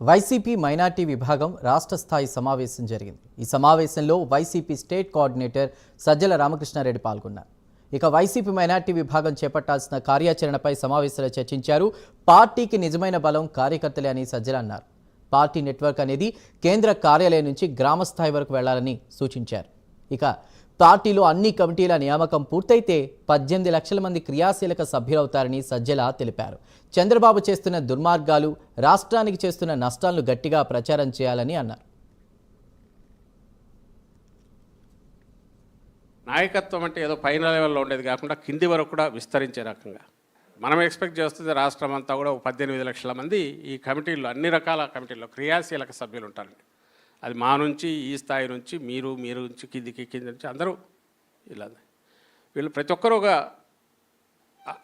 YCP minority విభాగం రాష్ట్ర స్థాయి సమావేశం జరిగింది. ఈ సమావేశంలో వైసీపీ స్టేట్ కోఆర్డినేటర్ సజ్జల రామకృష్ణారెడ్డి పాల్గొన్నారు. ఇక వైసీపీ మైనార్టీ విభాగం చేపట్టాల్సిన కార్యాచరణపై సమావేశంలో చర్చించారు. పార్టీకి నిజమైన బలం కార్యకర్తలే అని సజ్జల అన్నారు. పార్టీ నెట్వర్క్ అనేది కేంద్ర కార్యాలయం నుంచి గ్రామ స్థాయి వరకు వెళ్లాలని సూచించారు. ఇక పార్టీలో అన్ని కమిటీల నియామకం పూర్తయితే 18 లక్షల మంది క్రియాశీలక సభ్యులవుతారని సజ్జల తెలిపారు. చంద్రబాబు చేస్తున్న దుర్మార్గాలు, రాష్ట్రానికి చేస్తున్న నష్టాలను గట్టిగా ప్రచారం చేయాలని అన్నారు. నాయకత్వం అంటే ఏదో పైన లెవెల్లో ఉండేది కాకుండా కింది వరకు కూడా విస్తరించే రకంగా మనం ఎక్స్పెక్ట్ చేస్తుంది. రాష్ట్రం అంతా కూడా 18 లక్షల మంది ఈ కమిటీల్లో, అన్ని రకాల కమిటీల్లో క్రియాశీలక సభ్యులు ఉంటారండి. అది మా నుంచి, ఈ స్థాయి నుంచి, మీరు నుంచి, కింది నుంచి అందరూ ఇలా. వీళ్ళు ప్రతి ఒక్కరూ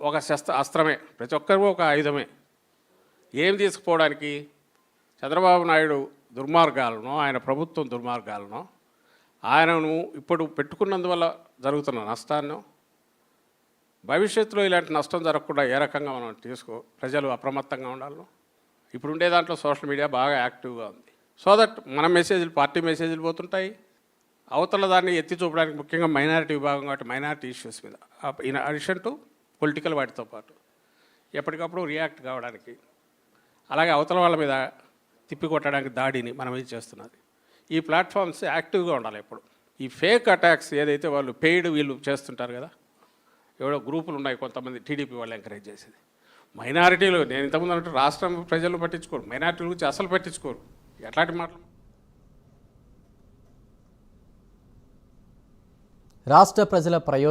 ఒక అస్త్రమే, ప్రతి ఒక్కరూ ఒక ఆయుధమే. ఏం తీసుకుపోవడానికి చంద్రబాబు నాయుడు దుర్మార్గాలను, ఆయన ప్రభుత్వం దుర్మార్గాలను, ఆయనను ఇప్పుడు పెట్టుకున్నందువల్ల జరుగుతున్న నష్టాన్ని, భవిష్యత్తులో ఇలాంటి నష్టం జరగకుండా ఏ రకంగా మనం ప్రజలు అప్రమత్తంగా ఉండాలి. ఇప్పుడు ఉండే దాంట్లో సోషల్ మీడియా బాగా యాక్టివ్గా ఉంది. సో దట్ మన మెసేజ్లు, పార్టీ మెసేజ్లు పోతుంటాయి. అవతల దాన్ని ఎత్తి చూపడానికి ముఖ్యంగా మైనారిటీ విభాగం కాబట్టి మైనారిటీ ఇష్యూస్ మీద, ఇన్ అడిషన్ టు పొలిటికల్ వాటితో పాటు ఎప్పటికప్పుడు రియాక్ట్ కావడానికి, అలాగే అవతల వాళ్ళ మీద తిప్పికొట్టడానికి దాడిని మనం ఇది చేస్తున్నది. ఈ ప్లాట్ఫామ్స్ యాక్టివ్గా ఉండాలి ఎప్పుడు. ఈ ఫేక్ అటాక్స్ ఏదైతే వాళ్ళు పెయిడ్ వీళ్ళు చేస్తుంటారు కదా, ఎవడో గ్రూపులు ఉన్నాయి కొంతమంది టీడీపీ వాళ్ళు ఎంకరేజ్ చేసేది. మైనారిటీలు, నేను ఇంతకుముందు అంటే రాష్ట్రం ప్రజలు పట్టించుకోరు, మైనారిటీల గురించి అసలు పట్టించుకోరు. ఎట్లాంటి మాటలు. రాష్ట్ర ప్రజల ప్రయోజనం